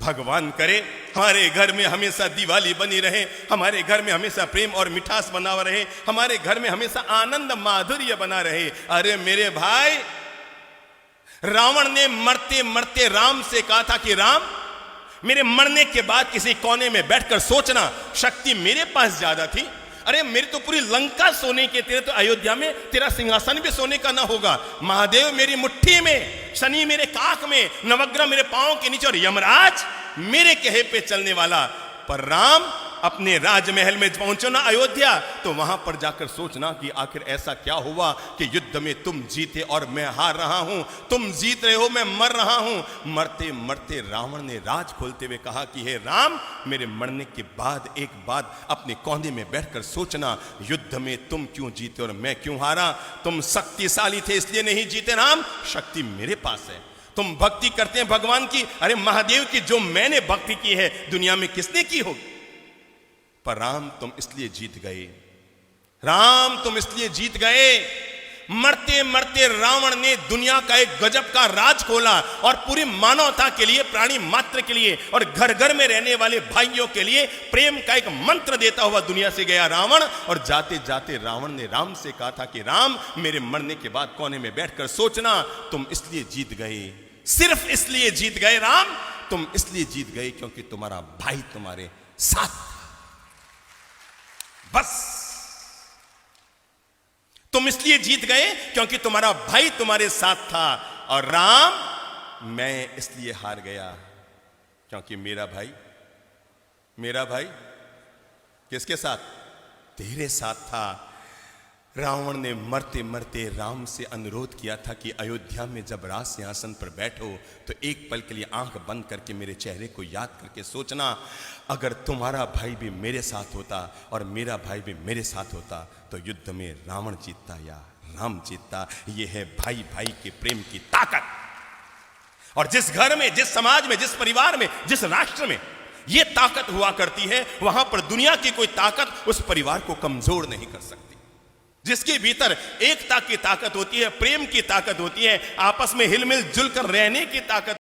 भगवान करे हमारे घर में हमेशा दिवाली बनी रहे, हमारे घर में हमेशा प्रेम और मिठास बना हुआ रहे, हमारे घर में हमेशा आनंद माधुर्य बना रहे। अरे मेरे भाई, रावण ने मरते मरते राम से कहा था कि राम, मेरे मरने के बाद किसी कोने में बैठकर सोचना, शक्ति मेरे पास ज्यादा थी। अरे मेरी तो पूरी लंका सोने की, तेरे तो अयोध्या में तेरा सिंहासन भी सोने का ना होगा। महादेव मेरी मुट्ठी में, शनि मेरे काख में, नवग्रह मेरे पांव के नीचे और यमराज मेरे कहे पे चलने वाला। पर राम अपने राजमहल में पहुंचो ना अयोध्या, तो वहां पर जाकर सोचना कि आखिर ऐसा क्या हुआ कि युद्ध में तुम जीते और मैं हार रहा हूं, तुम जीत रहे हो मैं मर रहा हूं। मरते मरते रावण ने राज खोलते हुए कहा कि हे राम, मेरे मरने के बाद एक बात अपने कोने में बैठकर सोचना, युद्ध में तुम क्यों जीते और मैं क्यों हारा। तुम शक्तिशाली थे इसलिए नहीं जीते राम, शक्ति मेरे पास है। तुम भक्ति करते हैं भगवान की, अरे महादेव की जो मैंने भक्ति की है दुनिया में किसने की होगी। पर राम तुम इसलिए जीत गए, राम तुम इसलिए जीत गए। मरते मरते रावण ने दुनिया का एक गजब का राज खोला और पूरी मानवता के लिए, प्राणी मात्र के लिए और घर घर में रहने वाले भाइयों के लिए प्रेम का एक मंत्र देता हुआ दुनिया से गया रावण। और जाते जाते रावण ने राम से कहा था कि राम, मेरे मरने के बाद कोने में बैठकर सोचना, तुम इसलिए जीत गए, सिर्फ इसलिए जीत गए राम, तुम इसलिए जीत गए क्योंकि तुम्हारा भाई तुम्हारे साथ, बस तुम इसलिए जीत गए क्योंकि तुम्हारा भाई तुम्हारे साथ था। और राम, मैं इसलिए हार गया क्योंकि मेरा भाई किसके साथ, तेरे साथ था। रावण ने मरते मरते राम से अनुरोध किया था कि अयोध्या में जब राज सिंहासन पर बैठो तो एक पल के लिए आंख बंद करके मेरे चेहरे को याद करके सोचना, अगर तुम्हारा भाई भी मेरे साथ होता और मेरा भाई भी मेरे साथ होता तो युद्ध में रावण जीतता या राम जीतता। यह है भाई भाई के प्रेम की ताकत। और जिस घर में, जिस समाज में, जिस परिवार में, जिस राष्ट्र में यह ताकत हुआ करती है, वहां पर दुनिया की कोई ताकत उस परिवार को कमजोर नहीं कर सकती। जिसके भीतर एकता की ताकत होती है, प्रेम की ताकत होती है, आपस में हिलमिल जुलकर रहने की ताकत